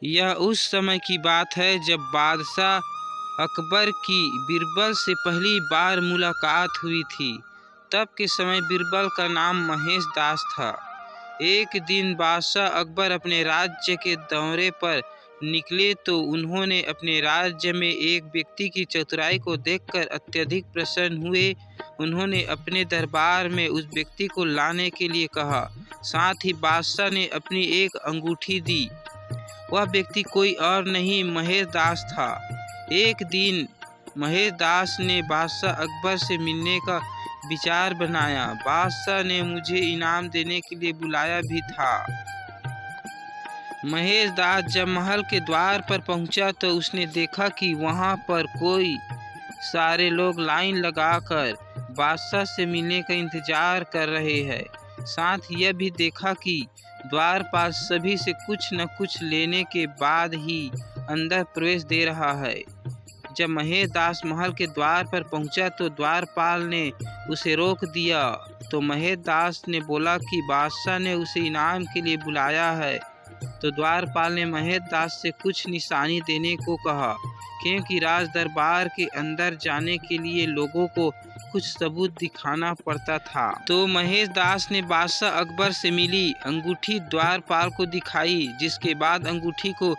यह उस समय की बात है जब बादशाह अकबर की बीरबल से पहली बार मुलाकात हुई थी। तब के समय बीरबल का नाम महेश दास था। एक दिन बादशाह अकबर अपने राज्य के दौरे पर निकले तो उन्होंने अपने राज्य में एक व्यक्ति की चतुराई को देखकर अत्यधिक प्रसन्न हुए। उन्होंने अपने दरबार में उस व्यक्ति को लाने के लिए कहा। साथ ही बादशाह ने अपनी एक अंगूठी दी। वह व्यक्ति कोई और नहीं महेश दास था। एक दिन महेश दास ने बादशाह अकबर से मिलने का विचार बनाया। बादशाह ने मुझे इनाम देने के लिए बुलाया भी था। महेश दास जब महल के द्वार पर पहुंचा तो उसने देखा कि वहां पर कोई सारे लोग लाइन लगाकर बादशाह से मिलने का इंतजार कर रहे हैं। साथ यह भी देखा कि द्वारपाल सभी से कुछ न कुछ लेने के बाद ही अंदर प्रवेश दे रहा है। जब महेश दास महल के द्वार पर पहुंचा तो द्वारपाल ने उसे रोक दिया। तो महेश दास ने बोला कि बादशाह ने उसे इनाम के लिए बुलाया है। तो द्वारपाल ने महेश दास से कुछ निशानी देने को कहा, क्योंकि राज दरबार के अंदर जाने के लिए लोगों को कुछ सबूत दिखाना पड़ता था। तो महेश दास ने बादशाह अकबर से मिली अंगूठी द्वारपाल को दिखाई, जिसके बाद अंगूठी को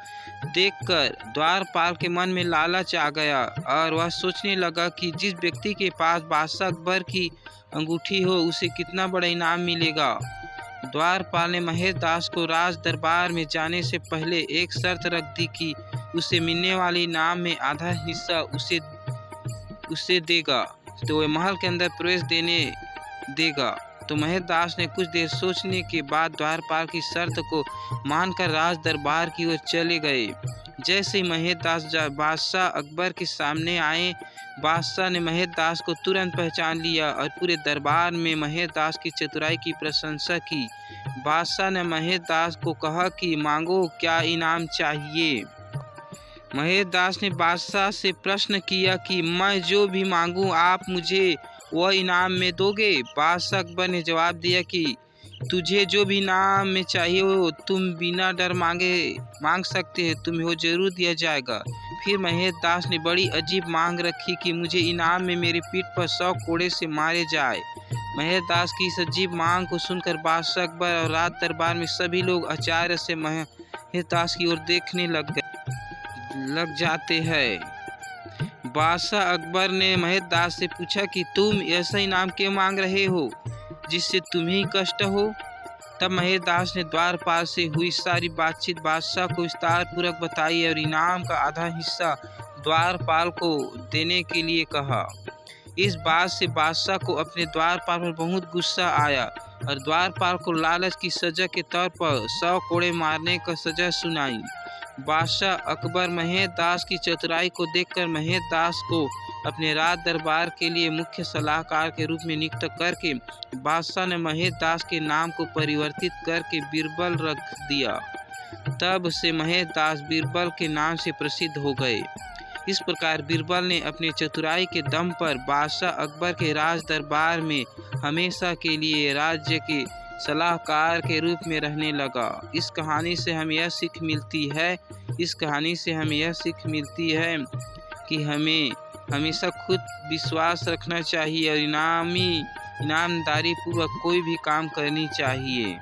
देखकर द्वारपाल के मन में लालच आ गया और वह सोचने लगा कि जिस व्यक्ति के पास बादशाह अकबर की अंगूठी हो उसे कितना बड़ा इनाम मिलेगा। द्वारपाल ने महेश दास को राज दरबार में जाने से पहले एक शर्त रख दी कि उसे मिलने वाले इनाम में आधा हिस्सा उसे देगा तो वह महल के अंदर प्रवेश देने देगा। तो महेश दास ने कुछ देर सोचने के बाद द्वारपाल की शर्त को मानकर राज दरबार की ओर चले गए। जैसे ही महेश दास बादशाह अकबर के सामने आए, बादशाह ने महेश दास को तुरंत पहचान लिया और पूरे दरबार में महेश दास की चतुराई की प्रशंसा की। बादशाह ने महेश दास को कहा कि मांगो, क्या इनाम चाहिए। महेश दास ने बादशाह से प्रश्न किया कि मैं जो भी मांगूं आप मुझे वह इनाम में दोगे। बादशाह अकबर ने जवाब दिया कि तुझे जो भी इनाम में चाहिए हो तुम बिना डर मांगे मांग सकते हैं, तुम्हें वो जरूर दिया जाएगा। फिर महेश दास ने बड़ी अजीब मांग रखी कि मुझे इनाम में मेरी पीठ पर 100 कोड़े से मारे जाए। महेश दास की इस अजीब मांग को सुनकर बादशाह अकबर और राज दरबार में सभी लोग आश्चर्य से महेश दास की ओर देखने लग जाते हैं। बादशाह अकबर ने महेश दास से पूछा कि तुम ऐसा इनाम क्यों मांग रहे हो जिससे तुम्हें कष्ट हो। तब महेश दास ने द्वारपाल से हुई सारी बातचीत बादशाह को विस्तार पूर्वक बताई और इनाम का आधा हिस्सा द्वारपाल को देने के लिए कहा। इस बात से बादशाह को अपने द्वारपाल पर बहुत गुस्सा आया और द्वारपाल को लालच की सजा के तौर पर 100 कोड़े मारने का सजा सुनाई। बादशाह अकबर महेश दास की चतुराई को देखकर महेश दास को अपने राज दरबार के लिए मुख्य सलाहकार के रूप में नियुक्त करके बादशाह ने महेश दास के नाम को परिवर्तित करके बीरबल रख दिया। तब से महेश दास बीरबल के नाम से प्रसिद्ध हो गए। इस प्रकार बीरबल ने अपने चतुराई के दम पर बादशाह अकबर के राज दरबार में हमेशा के लिए राज्य के सलाहकार के रूप में रहने लगा। इस कहानी से हमें यह सीख मिलती है कि हमें हमेशा खुद विश्वास रखना चाहिए और ईमानदारी पूर्वक कोई भी काम करनी चाहिए।